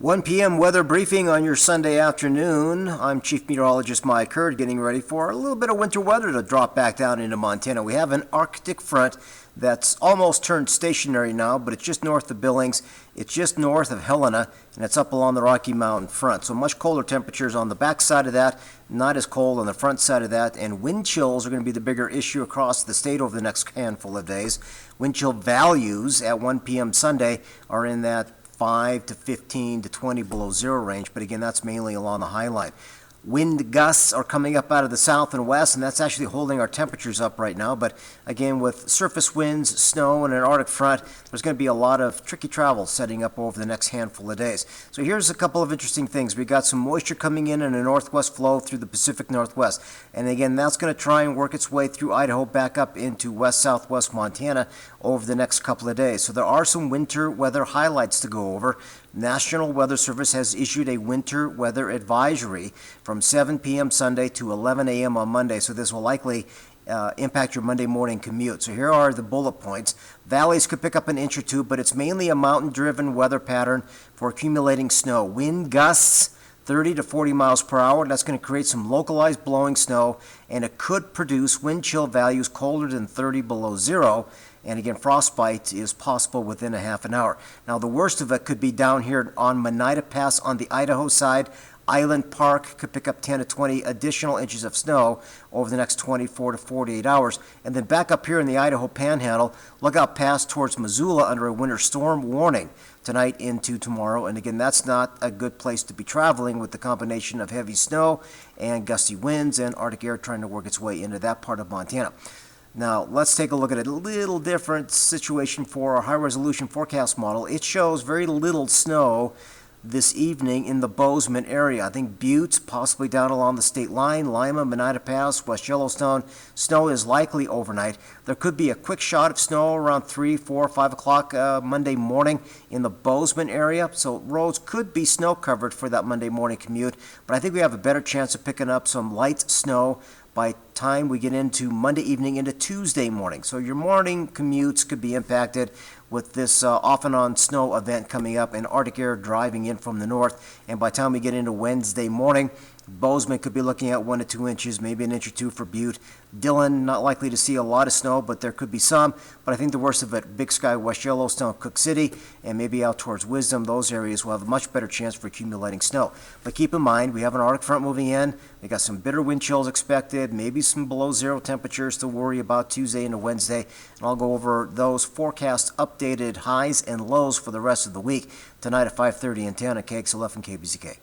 1 p.m. weather briefing on your Sunday afternoon. I'm Chief Meteorologist Mike Hurd, getting ready for a little bit of winter weather to drop back down into Montana. We have an Arctic front that's almost turned stationary now, but it's just north of Billings. It's just north of Helena, and it's up along the Rocky Mountain front. So much colder temperatures on the back side of that, not as cold on the front side of that, and wind chills are going to be the bigger issue across the state over the next handful of days. Wind chill values at 1 p.m. Sunday are in that 5 to 15 to 20 below zero range, but again, that's mainly along the high line. Wind gusts are coming up out of the south and west, and that's actually holding our temperatures up right now. But again, with surface winds, snow, and an Arctic front, there's going to be a lot of tricky travel setting up over the next handful of days. So here's a couple of interesting things. We got some moisture coming in a northwest flow through the Pacific Northwest. And again, that's going to try and work its way through Idaho back up into west-southwest Montana over the next couple of days. So there are some winter weather highlights to go over. National Weather Service has issued a winter weather advisory from 7 p.m. Sunday to 11 a.m. on Monday, so this will likely impact your Monday morning commute. So here are the bullet points. Valleys could pick up an inch or two, but it's mainly a mountain-driven weather pattern for accumulating snow. Wind gusts 30 to 40 miles per hour. That's going to create some localized blowing snow, and it could produce wind chill values colder than 30 below zero. And again, frostbite is possible within a half an hour. Now, the worst of it could be down here on Monida Pass on the Idaho side. Island Park could pick up 10 to 20 additional inches of snow over the next 24 to 48 hours. And then back up here in the Idaho Panhandle, look out past towards Missoula under a winter storm warning tonight into tomorrow. And again, that's not a good place to be traveling with the combination of heavy snow and gusty winds and Arctic air trying to work its way into that part of Montana. Now, let's take a look at a little different situation for our high-resolution forecast model. It shows very little snow this evening in the Bozeman area. I think Butte, possibly down along the state line, Lima, Monida Pass, West Yellowstone. Snow is likely overnight. There could be a quick shot of snow around 3, 4, 5 o'clock Monday morning in the Bozeman area. So roads could be snow covered for that Monday morning commute, but I think we have a better chance of picking up some light snow by time we get into Monday evening into Tuesday morning. So your morning commutes could be impacted with this off and on snow event coming up and Arctic air driving in from the north. And by the time we get into Wednesday morning, Bozeman could be looking at 1 to 2 inches, maybe an inch or two for Butte. Dillon, not likely to see a lot of snow, but there could be some. But I think the worst of it, Big Sky, West Yellowstone, Cook City, and maybe out towards Wisdom, those areas will have a much better chance for accumulating snow. But keep in mind, we have an Arctic front moving in. We got some bitter wind chills expected, maybe some below zero temperatures to worry about Tuesday into Wednesday. And I'll go over those forecast updated highs and lows for the rest of the week tonight at 5:30 in town at KXLF and KBZK.